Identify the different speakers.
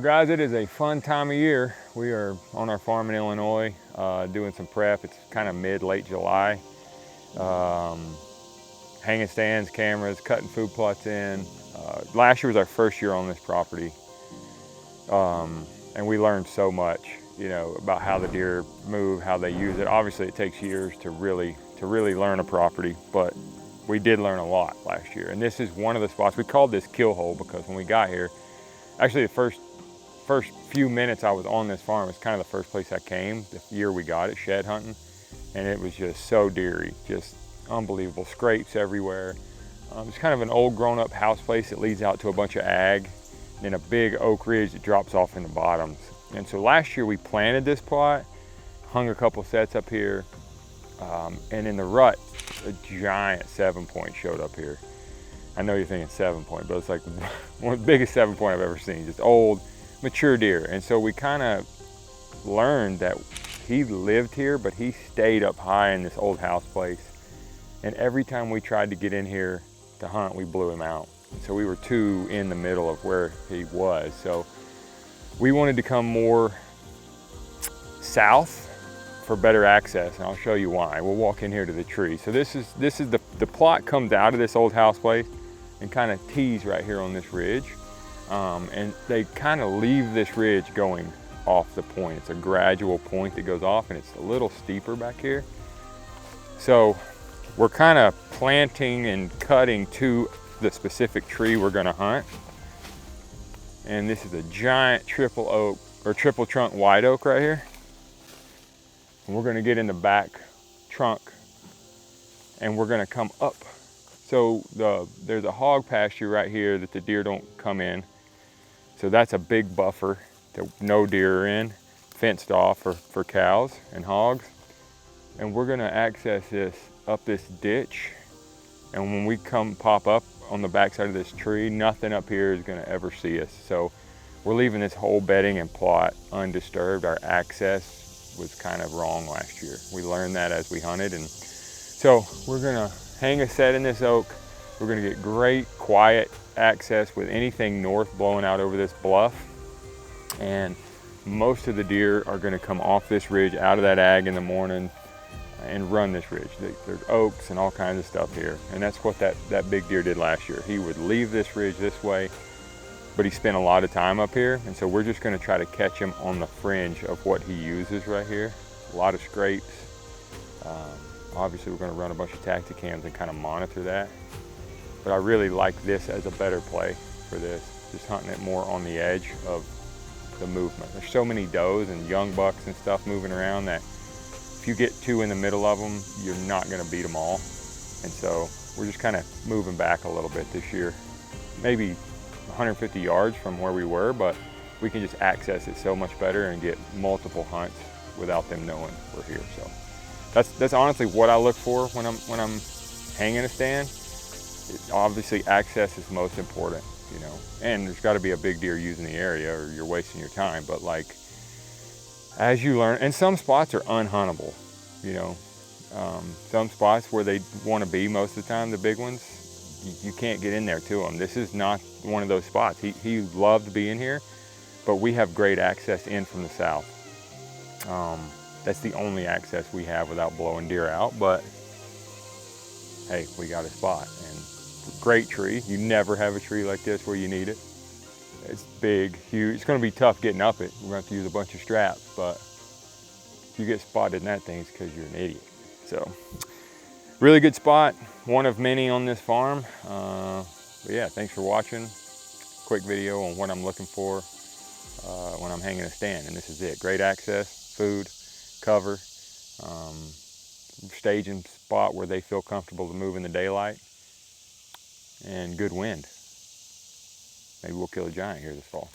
Speaker 1: Well guys, it is a fun time of year. We are on our farm in Illinois doing some prep. It's kind of late July. Hanging stands, cameras, cutting food plots in. Last year was our first year on this property. And we learned so much, about how the deer move, how they use it. Obviously it takes years to really learn a property, but we did learn a lot last year. And this is one of the spots. We called this kill hole because when we got here, actually the first few minutes I was on this farm, it's kind of the first place I came, the year we got it, shed hunting. And it was just so deery, just unbelievable, scrapes everywhere. It's kind of an old grown up house place that leads out to a bunch of ag, and then a big oak ridge that drops off in the bottoms. And so last year we planted this plot, hung a couple sets up here, and in the rut, a giant 7-point showed up here. I know you're thinking 7-point, but it's like one of the biggest 7-point I've ever seen, just old, mature deer. And so we kind of learned that he lived here, but he stayed up high in this old house place. And every time we tried to get in here to hunt, we blew him out. So we were too in the middle of where he was. So we wanted to come more south for better access, and I'll show you why. We'll walk in here to the tree. So this is the plot comes out of this old house place and kind of tees right here on this ridge. And they kind of leave this ridge going off the point. It's a gradual point that goes off, and it's a little steeper back here. So we're kind of planting and cutting to the specific tree we're gonna hunt. And this is a giant triple oak or triple trunk white oak right here. And we're gonna get in the back trunk and we're gonna come up. So there's a hog pasture right here that the deer don't come in. So that's a big buffer that no deer are in, fenced off for cows and hogs. And we're gonna access this up this ditch. And when we come pop up on the backside of this tree, nothing up here is gonna ever see us. So we're leaving this whole bedding and plot undisturbed. Our access was kind of wrong last year. We learned that as we hunted. And so we're gonna hang a set in this oak. We're gonna get great quiet access with anything north blowing out over this bluff. And most of the deer are gonna come off this ridge out of that ag in the morning and run this ridge. There's oaks and all kinds of stuff here. And that's what that big deer did last year. He would leave this ridge this way, but he spent a lot of time up here. And so we're just gonna try to catch him on the fringe of what he uses right here. A lot of scrapes. Obviously we're gonna run a bunch of Tacticams and kind of monitor that. But I really like this as a better play for this. Just hunting it more on the edge of the movement. There's so many does and young bucks and stuff moving around that if you get two in the middle of them, you're not gonna beat them all. And so we're just kind of moving back a little bit this year. Maybe 150 yards from where we were, but we can just access it so much better and get multiple hunts without them knowing we're here. So that's honestly what I look for when I'm hanging a stand. Obviously access is most important, and there's got to be a big deer using the area or you're wasting your time. But like, as you learn, and some spots are unhuntable, some spots where they want to be most of the time, the big ones, you can't get in there to them. This is not one of those spots. He loved being here, but we have great access in from the south. That's the only access we have without blowing deer out, but hey, we got a spot. And great tree. You never have a tree like this where you need it. It's big, huge. It's gonna be tough getting up it. We're gonna have to use a bunch of straps, but if you get spotted in that thing, it's because you're an idiot. So, really good spot. One of many on this farm. But yeah, thanks for watching. Quick video on what I'm looking for when I'm hanging a stand, and this is it. Great access, food, cover, staging spot where they feel comfortable to move in the daylight, and good wind. Maybe we'll kill a giant here this fall.